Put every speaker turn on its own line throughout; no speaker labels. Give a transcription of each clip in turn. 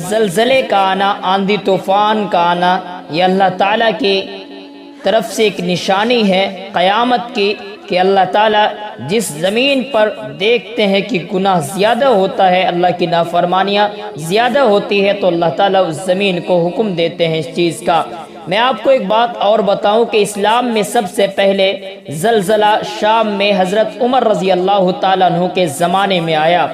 زلزلے کا آنا، آندھی طوفان کا آنا، یہ اللہ تعالیٰ کی طرف سے ایک نشانی ہے قیامت کی، کہ اللہ تعالیٰ جس زمین پر دیکھتے ہیں کہ گناہ زیادہ ہوتا ہے، اللہ کی نافرمانیاں زیادہ ہوتی ہے، تو اللہ تعالیٰ اس زمین کو حکم دیتے ہیں اس چیز کا۔ میں آپ کو ایک بات اور بتاؤں کہ اسلام میں سب سے پہلے زلزلہ شام میں حضرت عمر رضی اللہ تعالیٰ عنہ کے زمانے میں آیا۔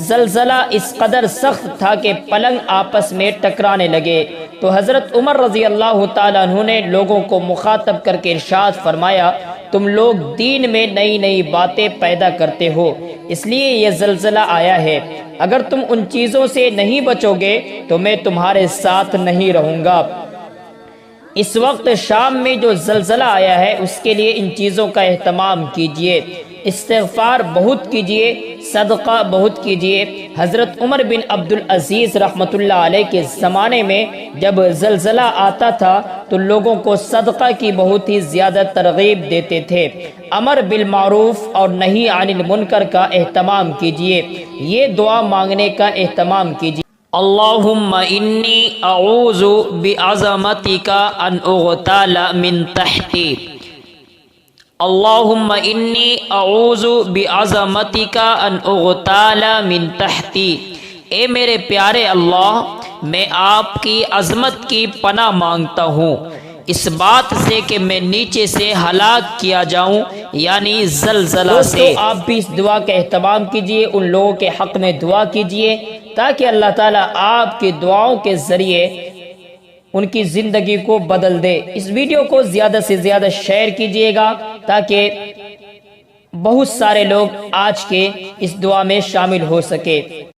زلزلہ اس قدر سخت تھا کہ پلنگ آپس میں ٹکرانے لگے، تو حضرت عمر رضی اللہ تعالیٰ عنہ نے لوگوں کو مخاطب کر کے ارشاد فرمایا، تم لوگ دین میں نئی نئی باتیں پیدا کرتے ہو، اس لیے یہ زلزلہ آیا ہے، اگر تم ان چیزوں سے نہیں بچو گے تو میں تمہارے ساتھ نہیں رہوں گا۔ اس وقت شام میں جو زلزلہ آیا ہے اس کے لیے ان چیزوں کا اہتمام کیجئے، استغفار بہت کیجئے، صدقہ بہت کیجئے۔ حضرت عمر بن عبدالعزیز رحمۃ اللہ علیہ کے زمانے میں جب زلزلہ آتا تھا تو لوگوں کو صدقہ کی بہت ہی زیادہ ترغیب دیتے تھے۔ امر بالمعروف اور نہی عن المنکر کا اہتمام کیجئے، یہ دعا مانگنے کا اہتمام کیجئے۔ اللہم انی اعوذ بعظمتک ان اغتال من تحتی، اللہم انی اعوذ بعظمتک ان اغتال من تحتی۔ اے میرے پیارے اللہ، میں آپ کی عظمت کی پناہ مانگتا ہوں اس بات سے کہ میں نیچے سے ہلاک کیا جاؤں، یعنی زلزلہ سے۔ آپ بھی اس دعا کا اہتمام کیجئے، ان لوگوں کے حق میں دعا کیجئے تاکہ اللہ تعالیٰ آپ کی دعاؤں کے ذریعے ان کی زندگی کو بدل دے۔ اس ویڈیو کو زیادہ سے زیادہ شیئر کیجئے گا تاکہ بہت سارے لوگ آج کے اس دعا میں شامل ہو سکے۔